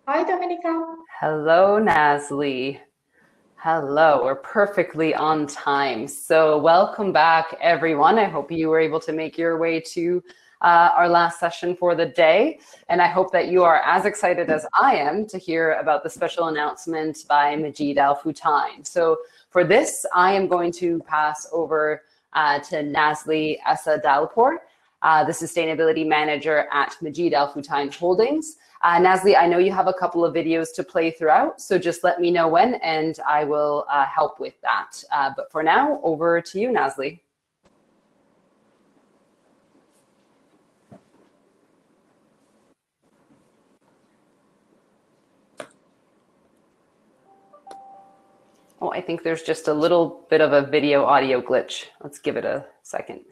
Hi, Dominica. Hello, Nazly. Hello, we're perfectly on time. So welcome back, everyone. I hope you were able to make your way to our last session for the day. And I hope that you are as excited as I am to hear about the special announcement by Majid Al Futtaim. So for this, I am going to pass over to Nazly Asadollahpour, the Sustainability Manager at Majid Al Futtaim Holdings. Nazly, I know you have a couple of videos to play throughout, so just let me know when and I will help with that. But for now, over to you, Nazly. Oh, I think there's just a little bit of a video audio glitch. Let's give it a second.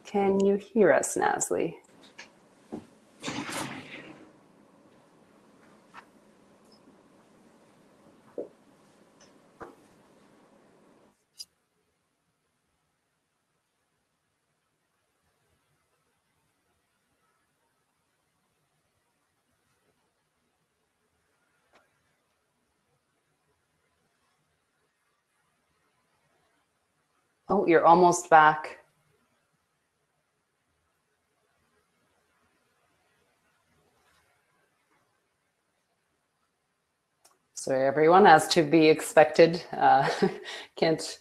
Can you hear us, Nazly? Oh, you're almost back. Sorry, everyone, as to be expected. Can't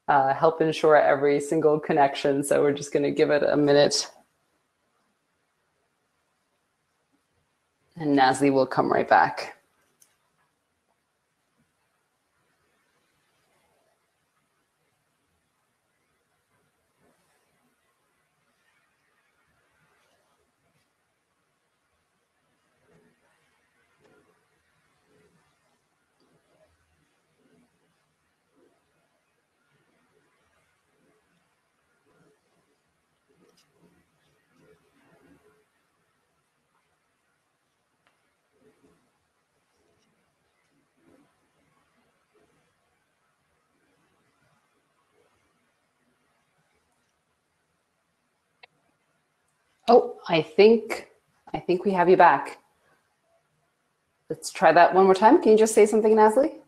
help ensure every single connection, so we're just going to give it a minute. And Nazly will come right back. Oh, I think we have you back. Let's try that one more time. Can you just say something, Nazly?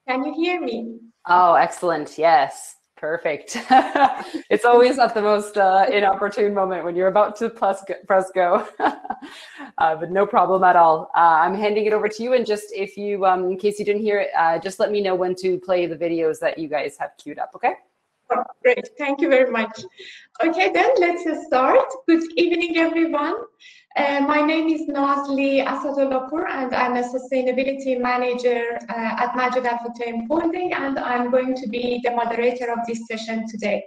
Can you hear me? Oh, excellent. Yes, perfect. It's always at the most inopportune moment when you're about to press go. But no problem at all. I'm handing it over to you, and just if you, in case you didn't hear it, just let me know when to play the videos that you guys have queued up, okay? Oh, great, thank you very much. Okay, then let's start. Good evening, everyone. My name is Nazly Asadollahpour, and I'm a Sustainability Manager at Majid Al Futtaim Holding, and I'm going to be the moderator of this session today.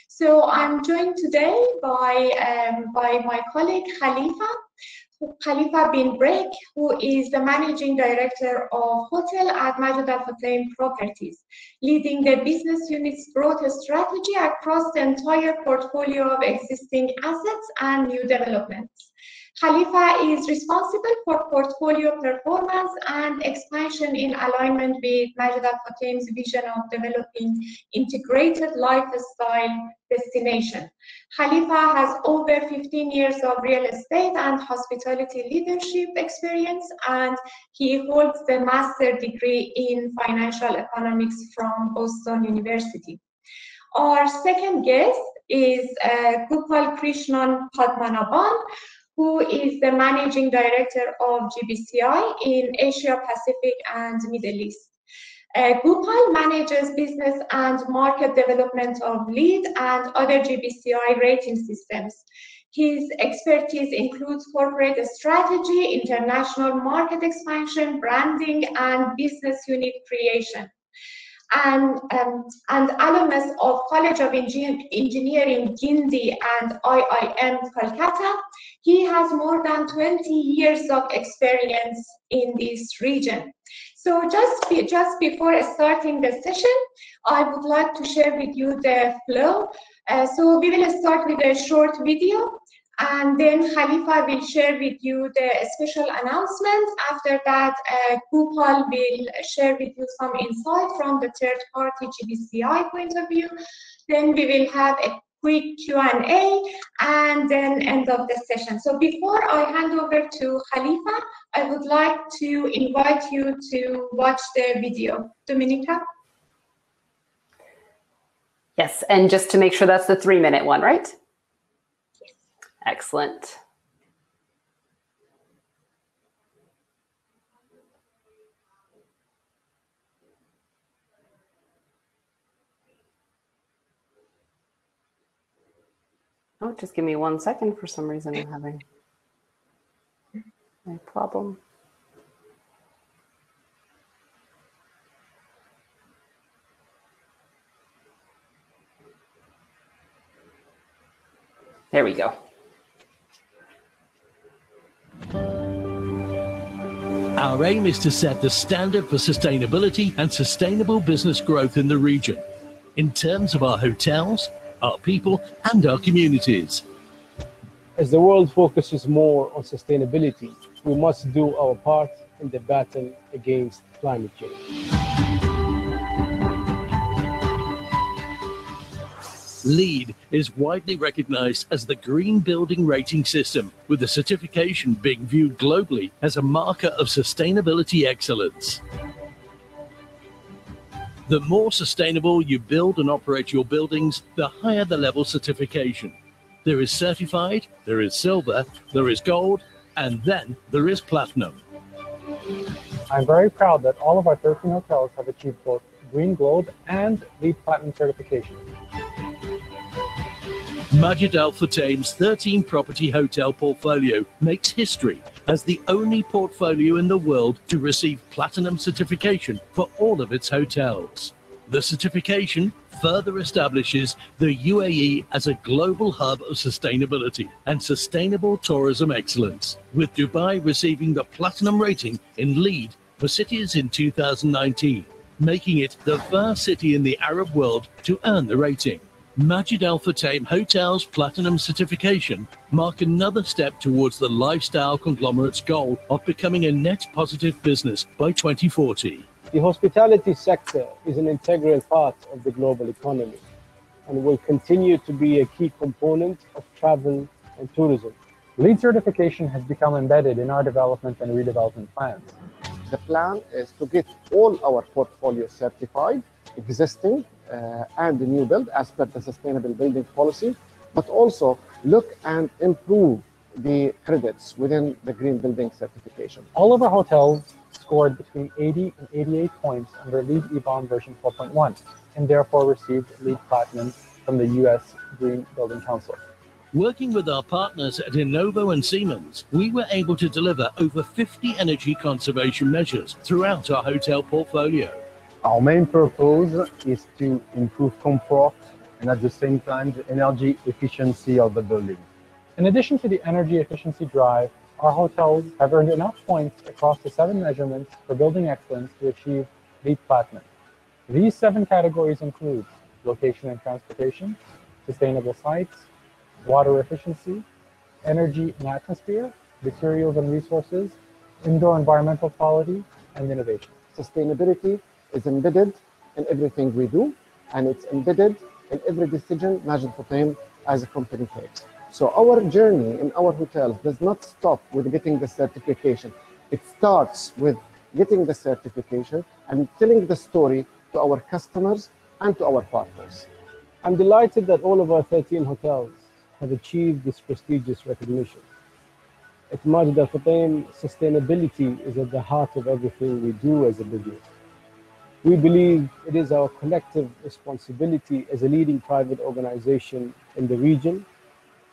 So I'm joined today by my colleague Khalifa bin Braik, who is the Managing Director of Hotel at Majid Al Futtaim Properties, leading the business unit's growth strategy across the entire portfolio of existing assets and new developments. Khalifa is responsible for portfolio performance and expansion in alignment with Majid Al Futtaim's vision of developing integrated lifestyle destination. Khalifa has over 15 years of real estate and hospitality leadership experience, and he holds the master's degree in financial economics from Boston University. Our second guest is Gopalakrishnan Padmanabhan, who is the Managing Director of GBCI in Asia Pacific and Middle East. Gopal manages business and market development of LEED and other GBCI rating systems. His expertise includes corporate strategy, international market expansion, branding, and business unit creation. And alumnus of College of Engineering, Guindy, and IIM Kolkata, he has more than 20 years of experience in this region. So just before starting the session, I would like to share with you the flow. So we will start with a short video, And then Khalifa will share with you the special announcements. After that, Gopal will share with you some insight from the third-party GBCI point of view. Then we will have a quick Q&A and then end of the session. So before I hand over to Khalifa, I would like to invite you to watch the video. Dominica? Yes, and just to make sure that's the 3-minute one, right? Yes. Excellent. Oh, just give me 1 second. For some reason, I'm having a problem. There we go. Our aim is to set the standard for sustainability and sustainable business growth in the region, in terms of our hotels, our people, and our communities. As the world focuses more on sustainability, we must do our part in the battle against climate change. LEED is widely recognized as the green building rating system, with the certification being viewed globally as a marker of sustainability excellence. The more sustainable you build and operate your buildings, the higher the level certification. There is certified, there is silver, there is gold, and then there is platinum. I'm very proud that all of our 13 hotels have achieved both Green Gold and LEED Platinum certification. Majid Al Futtaim's 13-property hotel portfolio makes history as the only portfolio in the world to receive platinum certification for all of its hotels. The certification further establishes the UAE as a global hub of sustainability and sustainable tourism excellence, with Dubai receiving the platinum rating in LEED for cities in 2019, making it the first city in the Arab world to earn the rating. Majid Al Futtaim Hotels Platinum certification mark another step towards the lifestyle conglomerate's goal of becoming a net positive business by 2040. The hospitality sector is an integral part of the global economy and will continue to be a key component of travel and tourism. LEED certification has become embedded in our development and redevelopment plans. The plan is to get all our portfolio certified, existing and the new build as per the sustainable building policy, but also look and improve the credits within the green building certification. All of our hotels scored between 80 and 88 points under LEED EBOM version 4.1 and therefore received LEED Platinum from the US Green Building Council. Working with our partners at Innovo and Siemens, we were able to deliver over 50 energy conservation measures throughout our hotel portfolio. Our main purpose is to improve comfort and at the same time the energy efficiency of the building. In addition to the energy efficiency drive, our hotels have earned enough points across the 7 measurements for building excellence to achieve LEED Platinum. These 7 categories include location and transportation, sustainable sites, water efficiency, energy and atmosphere, materials and resources, indoor environmental quality, and innovation. Sustainability is embedded in everything we do, and it's embedded in every decision Majid Al Futtaim as a company takes. So our journey in our hotels does not stop with getting the certification. It starts with getting the certification and telling the story to our customers and to our partners. I'm delighted that all of our 13 hotels have achieved this prestigious recognition. At Majid Al Futtaim, sustainability is at the heart of everything we do as a business. We believe it is our collective responsibility as a leading private organization in the region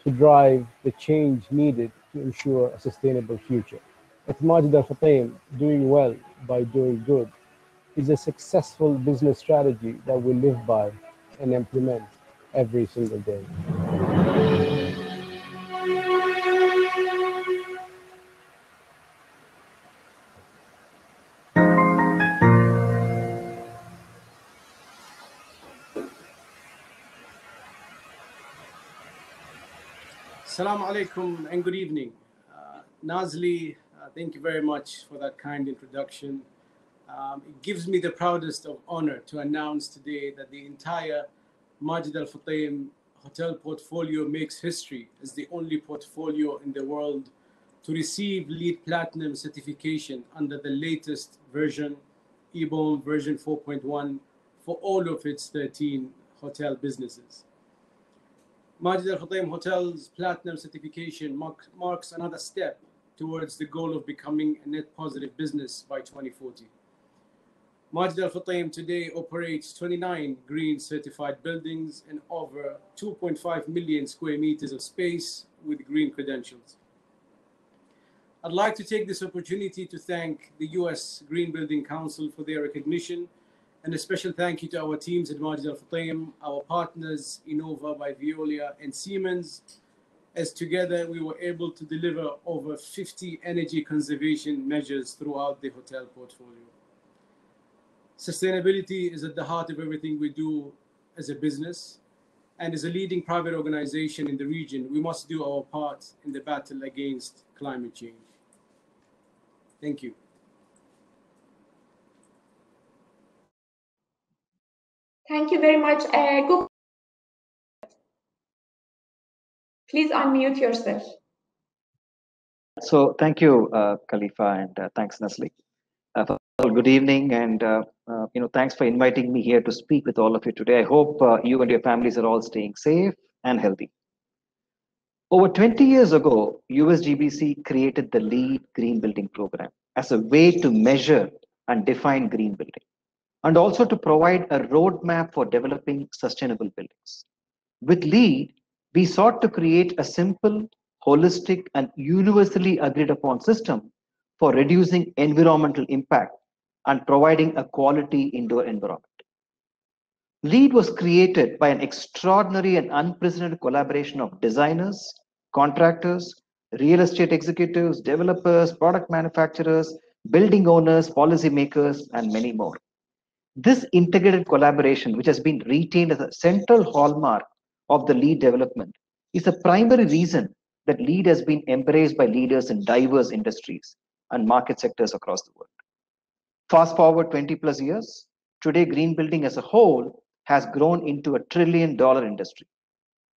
to drive the change needed to ensure a sustainable future. At Majid Al Futtaim, doing well by doing good is a successful business strategy that we live by and implement every single day. Assalamu alaikum and good evening. Nazly, thank you very much for that kind introduction. It gives me the proudest of honor to announce today that the entire Majid Al Futtaim hotel portfolio makes history as the only portfolio in the world to receive LEED Platinum certification under the latest version, EBOM version 4.1, for all of its 13 hotel businesses. Majid Al Futtaim Hotel's Platinum certification marks another step towards the goal of becoming a net positive business by 2040. Majid Al Futtaim today operates 29 green certified buildings and over 2.5 million square meters of space with green credentials. I'd like to take this opportunity to thank the US Green Building Council for their recognition, and a special thank you to our teams at Majid Al Futtaim, our partners Innova by Veolia and Siemens, as together we were able to deliver over 50 energy conservation measures throughout the hotel portfolio. Sustainability is at the heart of everything we do as a business, and as a leading private organization in the region, we must do our part in the battle against climate change. Thank you. Thank you very much. Please unmute yourself. So thank you, Khalifa, and thanks, Nazly. Good evening, and thanks for inviting me here to speak with all of you today. I hope you and your families are all staying safe and healthy. Over 20 years ago, GBCI created the LEED Green Building Program as a way to measure and define green building, and also to provide a roadmap for developing sustainable buildings. With LEED, we sought to create a simple, holistic, and universally agreed upon system for reducing environmental impact and providing a quality indoor environment. LEED was created by an extraordinary and unprecedented collaboration of designers, contractors, real estate executives, developers, product manufacturers, building owners, policymakers, and many more. This integrated collaboration, which has been retained as a central hallmark of the LEED development, is a primary reason that LEED has been embraced by leaders in diverse industries and market sectors across the world. Fast forward 20 plus years, today green building as a whole has grown into a $1 trillion industry,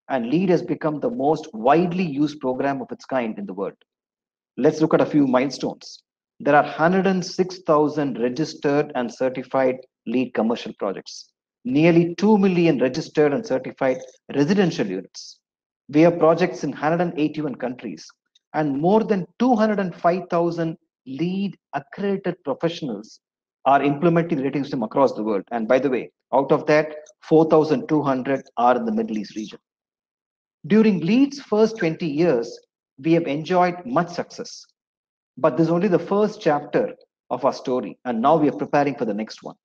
and LEED has become the most widely used program of its kind in the world. Let's look at a few milestones. There are 106,000 registered and certified LEED commercial projects, nearly 2 million registered and certified residential units. We have projects in 181 countries, and more than 205,000 LEED accredited professionals are implementing the rating system across the world. And by the way, out of that, 4,200 are in the Middle East region. During LEED's first 20 years, we have enjoyed much success, but this is only the first chapter of our story, and now we are preparing for the next one.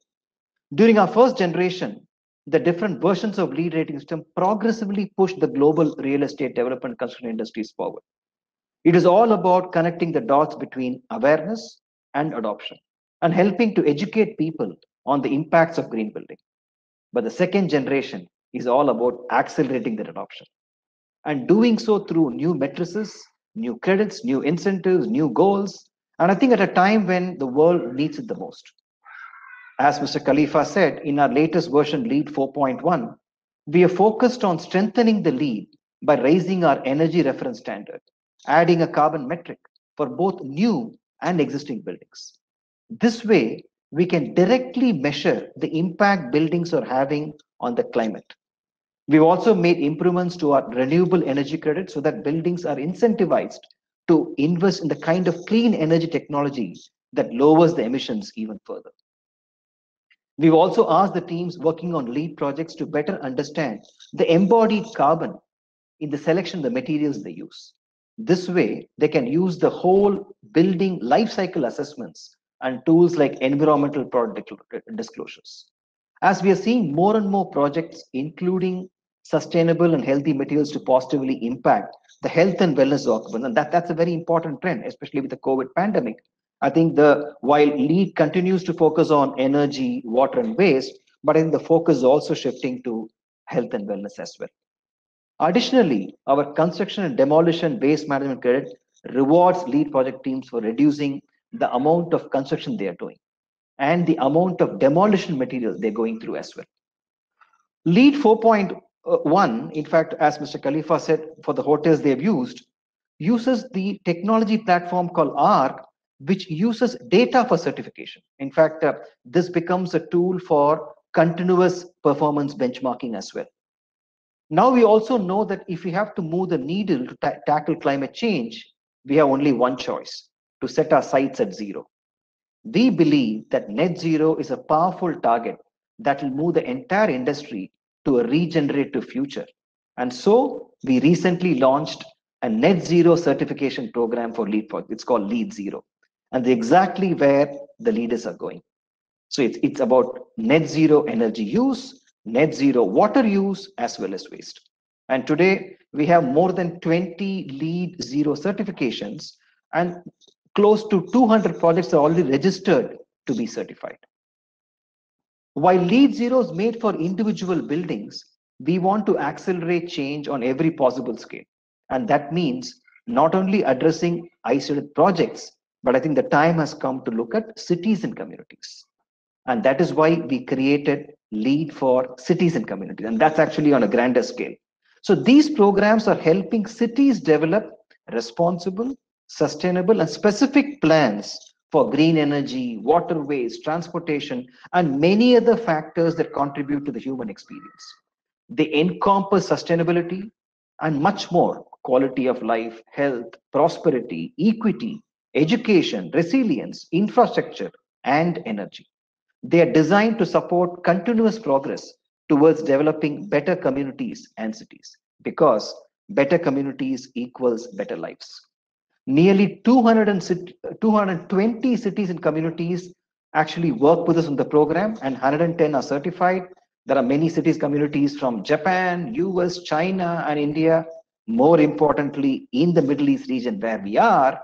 During our first generation, the different versions of LEED rating system progressively pushed the global real estate development construction industries forward. It is all about connecting the dots between awareness and adoption and helping to educate people on the impacts of green building. But the second generation is all about accelerating that adoption and doing so through new matrices, new credits, new incentives, new goals, and I think at a time when the world needs it the most. As Mr. Khalifa said, in our latest version, LEED 4.1, we are focused on strengthening the LEED by raising our energy reference standard, adding a carbon metric for both new and existing buildings. This way, we can directly measure the impact buildings are having on the climate. We've also made improvements to our renewable energy credit so that buildings are incentivized to invest in the kind of clean energy technology that lowers the emissions even further. We've also asked the teams working on LEED projects to better understand the embodied carbon in the selection of the materials they use. This way, they can use the whole building life cycle assessments and tools like environmental product disclosures. As we are seeing more and more projects, including sustainable and healthy materials to positively impact the health and wellness of occupants, and that's a very important trend, especially with the COVID pandemic. I think while LEED continues to focus on energy, water, and waste, but I think the focus is also shifting to health and wellness as well. Additionally, our construction and demolition waste management credit rewards LEED project teams for reducing the amount of construction they are doing and the amount of demolition material they're going through as well. LEED 4.1, in fact, as Mr. Khalifa said, for the hotels they've used, uses the technology platform called ARC, which uses data for certification. In fact, this becomes a tool for continuous performance benchmarking as well. Now we also know that if we have to move the needle to tackle climate change, we have only one choice: to set our sights at zero. We believe that net zero is a powerful target that will move the entire industry to a regenerative future. And so we recently launched a net zero certification program for LEED projects. It's called LEED Zero. And exactly where the leaders are going. So it's about net zero energy use, net zero water use, as well as waste. And today we have more than 20 LEED Zero certifications, and close to 200 projects are already registered to be certified. While LEED Zero is made for individual buildings, we want to accelerate change on every possible scale. And that means not only addressing isolated projects, but I think the time has come to look at cities and communities. And that is why we created LEED for cities and communities. And that's actually on a grander scale. So these programs are helping cities develop responsible, sustainable, and specific plans for green energy, waterways, transportation, and many other factors that contribute to the human experience. They encompass sustainability and much more: quality of life, health, prosperity, equity, education, resilience, infrastructure, and energy. They are designed to support continuous progress towards developing better communities and cities, because better communities equals better lives. Nearly 220 cities and communities actually work with us on the program, and 110 are certified. There are many cities, communities from Japan, US, China, and India. More importantly, in the Middle East region where we are,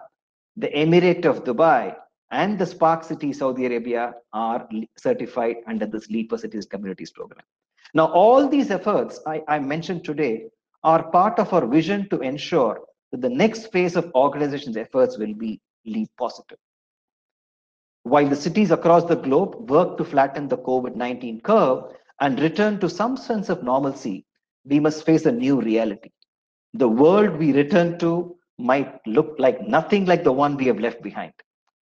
the Emirate of Dubai and the Spark City, Saudi Arabia, are certified under this LEED for Cities and Communities program. Now, all these efforts I mentioned today are part of our vision to ensure that the next phase of organization's efforts will be LEED positive. While the cities across the globe work to flatten the COVID-19 curve and return to some sense of normalcy, we must face a new reality. The world we return to might look like nothing like the one we have left behind.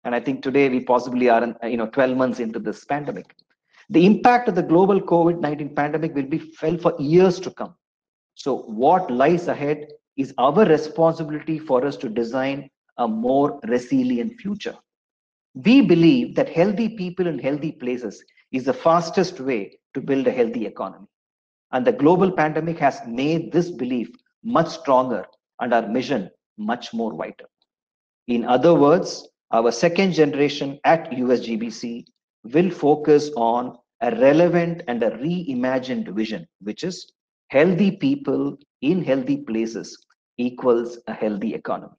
And I think today we possibly are 12 months into this pandemic. The impact of the global COVID-19 pandemic will be felt for years to come. So what lies ahead is our responsibility for us to design a more resilient future. We believe that healthy people in healthy places is the fastest way to build a healthy economy. And the global pandemic has made this belief much stronger and our mission much more vital. In other words, our second generation at WorldGBC will focus on a relevant and a reimagined vision, which is healthy people in healthy places equals a healthy economy.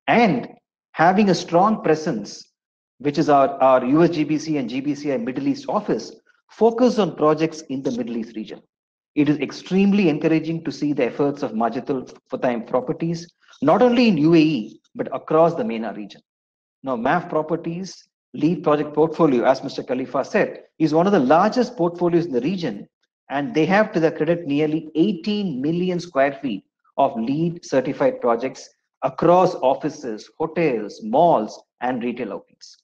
And having a strong presence, which is our WorldGBC and GBCI Middle East office, focus on projects in the Middle East region. It is extremely encouraging to see the efforts of Majid Al Futtaim properties, not only in UAE, but across the MENA region. Now, MAF Properties LEED project portfolio, as Mr. Khalifa said, is one of the largest portfolios in the region, and they have to their credit nearly 18 million square feet of LEED certified projects across offices, hotels, malls, and retail outlets.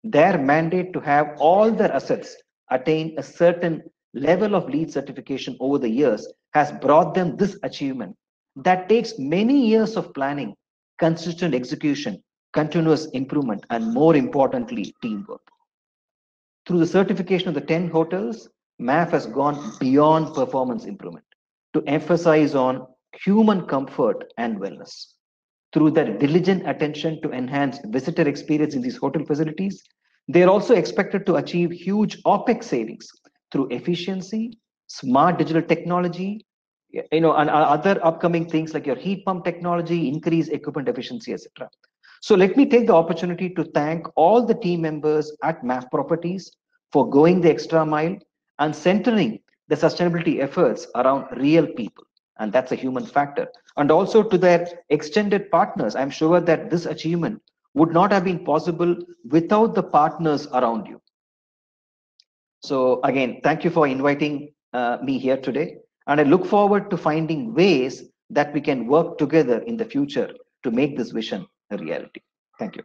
Their mandate to have all their assets attain a certain level of LEED certification over the years has brought them this achievement that takes many years of planning, consistent execution, continuous improvement, and more importantly, teamwork. Through the certification of the 10 hotels, MAF has gone beyond performance improvement to emphasize on human comfort and wellness. Through their diligent attention to enhance visitor experience in these hotel facilities, they are also expected to achieve huge OPEX savings through efficiency, smart digital technology, and other upcoming things like your heat pump technology, increased equipment efficiency, etc. So let me take the opportunity to thank all the team members at MAF Properties for going the extra mile and centering the sustainability efforts around real people and that's a human factor. And also to their extended partners, I'm sure that this achievement would not have been possible without the partners around you. So again, thank you for inviting me here today, and I look forward to finding ways that we can work together in the future to make this vision a reality. Thank you.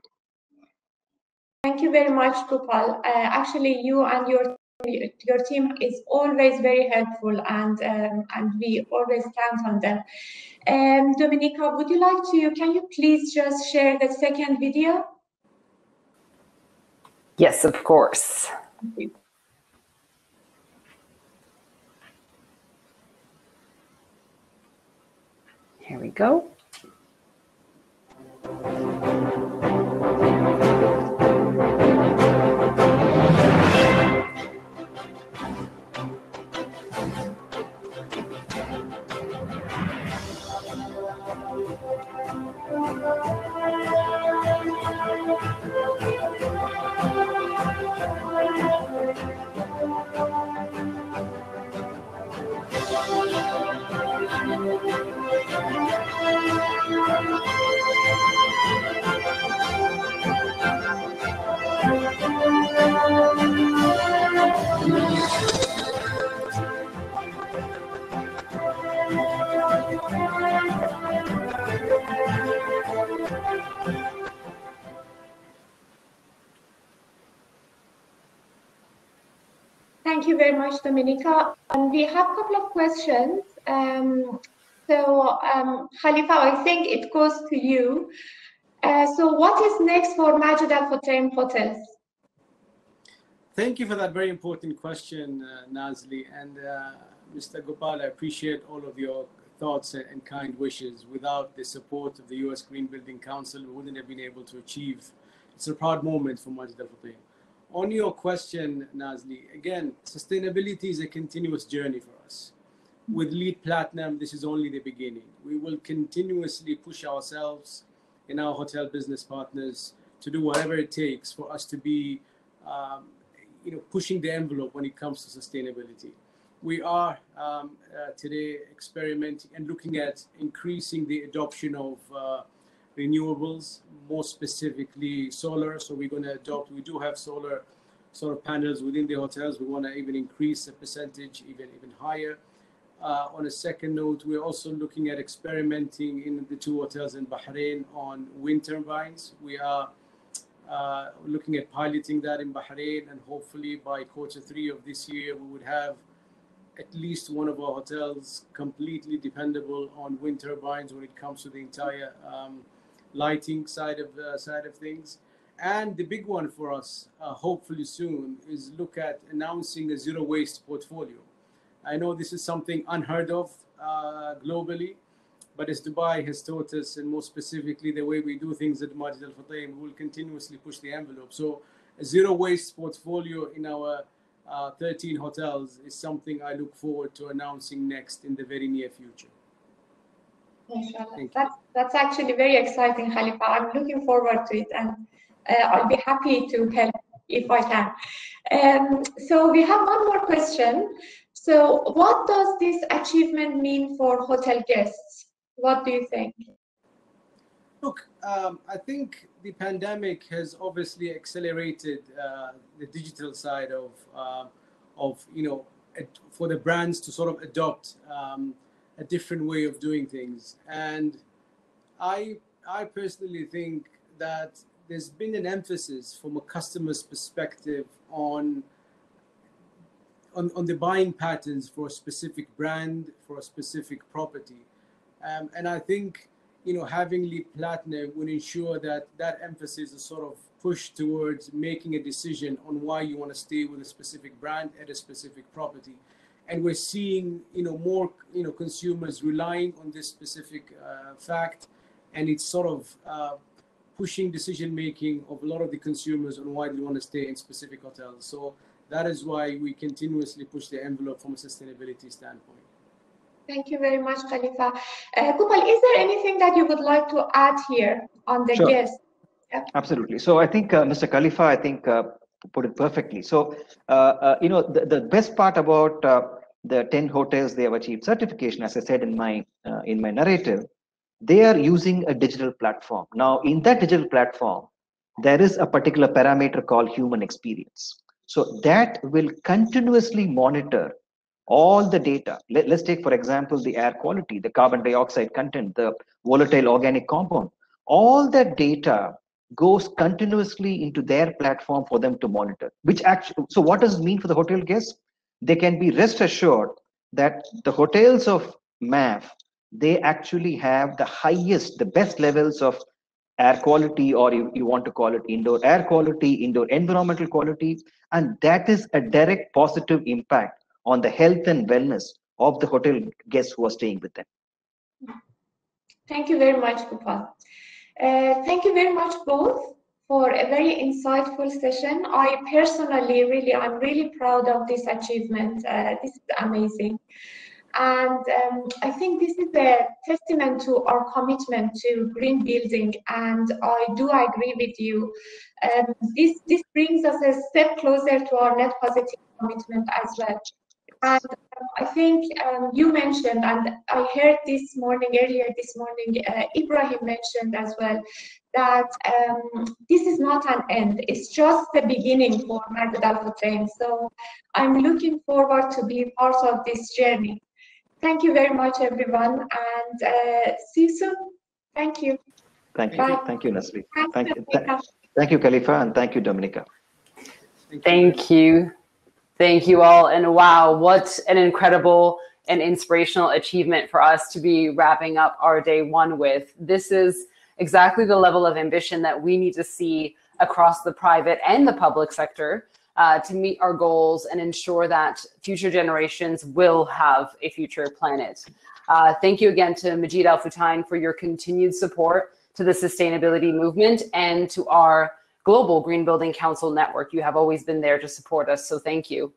Thank you very much, Gopal. Actually, you and your team is always very helpful, and we always count on them. Dominica, would you like to? Can you please just share the second video? Yes, of course. Thank you. Here we go. Thank you very much, Dominica. We have a couple of questions. Khalifa, I think it goes to you. So what is next for Majid Al Futtaim Hotels? Thank you for that very important question, Nazly. And Mr. Gopal, I appreciate all of your thoughts and kind wishes. Without the support of the US Green Building Council, we wouldn't have been able to achieve. It's a proud moment for Majid Al Futtaim. On your question, Nazly, again, sustainability is a continuous journey for us. With LEED Platinum, this is only the beginning. We will continuously push ourselves and our hotel business partners to do whatever it takes for us to be pushing the envelope when it comes to sustainability. We are today experimenting and looking at increasing the adoption of renewables, more specifically solar. So we're going to adopt, we do have solar panels within the hotels. We want to even increase the percentage even higher. On a second note, we're also looking at experimenting in the 2 hotels in Bahrain on wind turbines. We are looking at piloting that in Bahrain, and hopefully by Q3 of this year, we would have at least one of our hotels completely dependable on wind turbines when it comes to the entire lighting side of things. And the big one for us, hopefully soon, is look at announcing a zero waste portfolio. I know this is something unheard of globally, but as Dubai has taught us, and more specifically the way we do things at Majid Al Futtaim, we will continuously push the envelope. So a zero waste portfolio in our 13 hotels is something I look forward to announcing next in the very near future. That's actually very exciting, Khalifa. I'm looking forward to it, and I'll be happy to help if I can. So we have one more question. So what does this achievement mean for hotel guests? What do you think? Look, I think the pandemic has obviously accelerated the digital side of for the brands to sort of adopt a different way of doing things. And I personally think that there's been an emphasis from a customer's perspective on the buying patterns for a specific brand, for a specific property. And I think, having LEED Platinum will ensure that that emphasis is sort of pushed towards making a decision on why you want to stay with a specific brand at a specific property. And we're seeing, more, consumers relying on this specific fact, and it's sort of pushing decision-making of a lot of the consumers on why they want to stay in specific hotels. So that is why we continuously push the envelope from a sustainability standpoint. Thank you very much, Khalifa. Gopal, is there anything that you would like to add here on the guests? Yeah. Absolutely. So I think Mr. Khalifa, put it perfectly. So, the best part about the 10 hotels they have achieved certification, as I said in my narrative, they are using a digital platform. Now, in that digital platform, there is a particular parameter called human experience. So that will continuously monitor all the data. Let's take, for example, the air quality, the carbon dioxide content, the volatile organic compound. All that data goes continuously into their platform for them to monitor. So what does it mean for the hotel guests? They can be rest assured that the hotels of MAF, they actually have the highest, the best levels of air quality, or you want to call it indoor air quality, indoor environmental quality, and that is a direct positive impact on the health and wellness of the hotel guests who are staying with them. Thank you very much, Gopal. Thank you very much both for a very insightful session. I personally, I'm really proud of this achievement. This is amazing. And I think this is a testament to our commitment to green building, and I do agree with you. This brings us a step closer to our net positive commitment as well. And I think you mentioned, and I heard earlier this morning, Ibrahim mentioned as well, that this is not an end. It's just the beginning for Majid Al Futtaim. So I'm looking forward to be part of this journey. Thank you very much, everyone, and see you soon. Thank you. Thank you. Bye. Thank you, Nazly. Thanks, Thank you, Khalifa, and thank you, Dominica. Thank you. Thank you all. And wow, what an incredible and inspirational achievement for us to be wrapping up our day one with. This is exactly the level of ambition that we need to see across the private and the public sector to meet our goals and ensure that future generations will have a future planet. Thank you again to Majid Al Futtaim for your continued support to the sustainability movement and to our Global Green Building Council Network. You have always been there to support us, so thank you.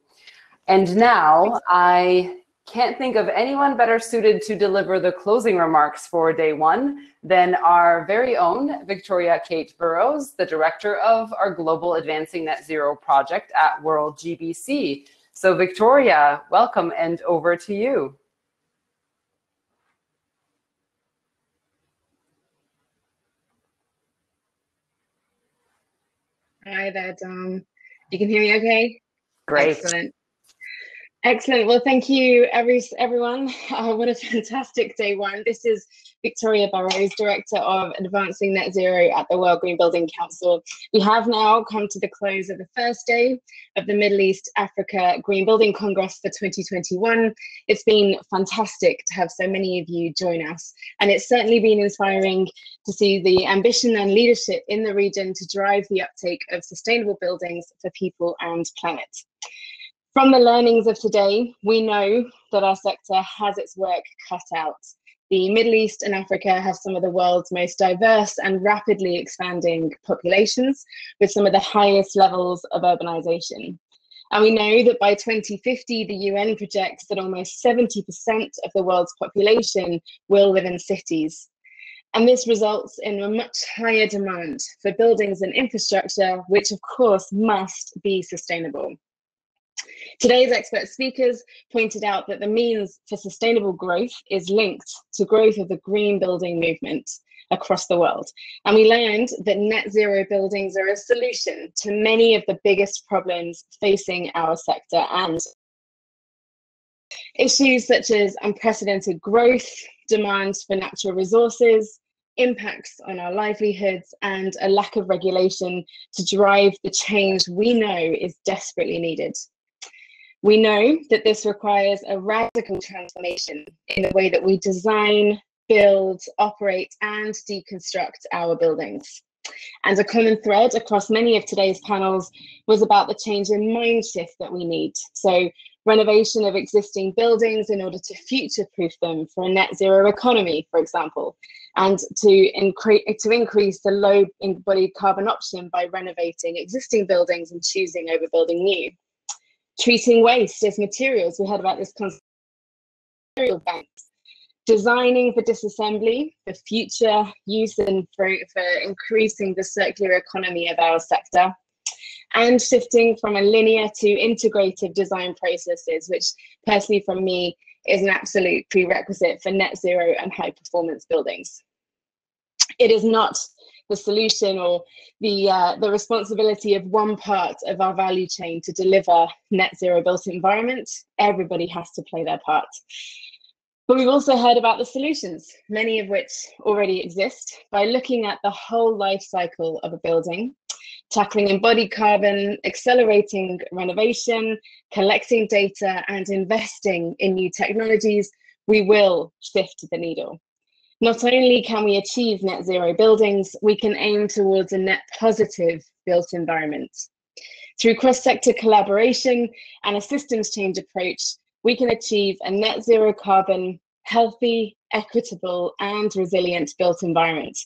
And now I can't think of anyone better suited to deliver the closing remarks for day one than our very own Victoria Kate Burrows, the director of our Global Advancing Net Zero project at WorldGBC. So Victoria, welcome, and over to you. Hi there, Dom. You can hear me okay? Great. Excellent. Excellent. Well, thank you, everyone. What a fantastic day one. This is Victoria Burrows, Director of Advancing Net Zero at the World Green Building Council. We have now come to the close of the first day of the Middle East Africa Green Building Congress for 2021. It's been fantastic to have so many of you join us, and it's certainly been inspiring to see the ambition and leadership in the region to drive the uptake of sustainable buildings for people and planet. From the learnings of today, we know that our sector has its work cut out. The Middle East and Africa have some of the world's most diverse and rapidly expanding populations, with some of the highest levels of urbanization. And we know that by 2050, the UN projects that almost 70% of the world's population will live in cities. And this results in a much higher demand for buildings and infrastructure, which of course must be sustainable. Today's expert speakers pointed out that the means for sustainable growth is linked to growth of the green building movement across the world. And we learned that net zero buildings are a solution to many of the biggest problems facing our sector, and issues such as unprecedented growth, demands for natural resources, impacts on our livelihoods, and a lack of regulation to drive the change we know is desperately needed. We know that this requires a radical transformation in the way that we design, build, operate, and deconstruct our buildings. And a common thread across many of today's panels was about the change in mind shift that we need. So renovation of existing buildings in order to future-proof them for a net zero economy, for example, and to increase the low embodied carbon option by renovating existing buildings and choosing over building new. Treating waste as materials, we heard about this concept of material banks. Designing for disassembly, for future use and for increasing the circular economy of our sector. and shifting from a linear to integrative design processes, which personally from me is an absolute prerequisite for net zero and high performance buildings. It is not the solution or the responsibility of one part of our value chain to deliver net zero built environment. Everybody has to play their part. But we've also heard about the solutions, many of which already exist, by looking at the whole life cycle of a building, tackling embodied carbon, accelerating renovation, collecting data, and investing in new technologies. We will shift the needle. Not only can we achieve net zero buildings, we can aim towards a net positive built environment. Through cross-sector collaboration and a systems change approach, we can achieve a net zero carbon, healthy, equitable, and resilient built environment.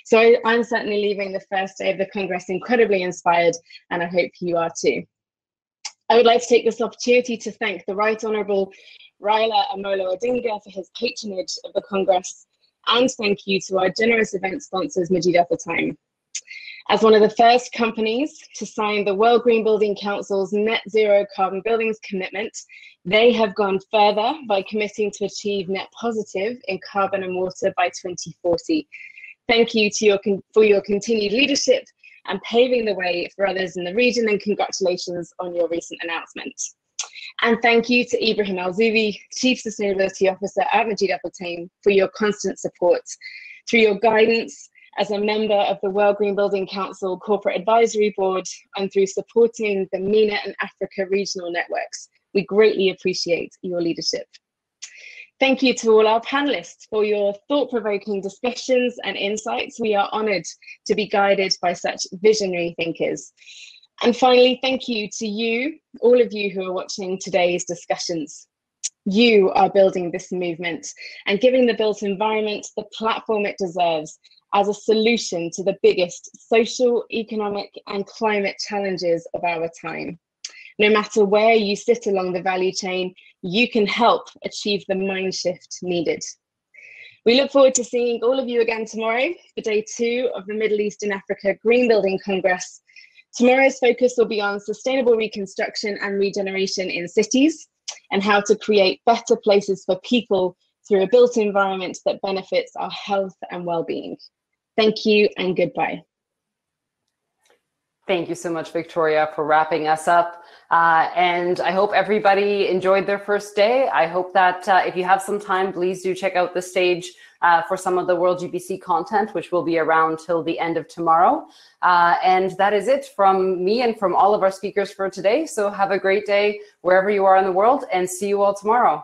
So I'm certainly leaving the first day of the Congress incredibly inspired, and I hope you are too. I would like to take this opportunity to thank the Right Honourable Raila Amolo Odinga for his patronage of the Congress, and thank you to our generous event sponsors, Majid Al Futtaim. As one of the first companies to sign the World Green Building Council's Net Zero Carbon Buildings commitment, they have gone further by committing to achieve net positive in carbon and water by 2040. Thank you for your continued leadership and paving the way for others in the region, and congratulations on your recent announcement. And thank you to Ibrahim Al-Zubi, Chief Sustainability Officer at Majid Al Futtaim, for your constant support. Through your guidance as a member of the World Green Building Council Corporate Advisory Board, and through supporting the MENA and Africa regional networks, we greatly appreciate your leadership. Thank you to all our panelists for your thought-provoking discussions and insights. We are honored to be guided by such visionary thinkers. And finally, thank you to you, all of you who are watching today's discussions. You are building this movement and giving the built environment the platform it deserves as a solution to the biggest social, economic, and climate challenges of our time. No matter where you sit along the value chain, you can help achieve the mind shift needed. We look forward to seeing all of you again tomorrow for day 2 of the Middle East and Africa Green Building Congress. Tomorrow's focus will be on sustainable reconstruction and regeneration in cities, and how to create better places for people through a built environment that benefits our health and well-being. Thank you and goodbye. Thank you so much, Victoria, for wrapping us up. And I hope everybody enjoyed their first day. I hope that if you have some time, please do check out the stage for some of the WorldGBC content, which will be around till the end of tomorrow. And that is it from me and from all of our speakers for today. So have a great day wherever you are in the world, and see you all tomorrow.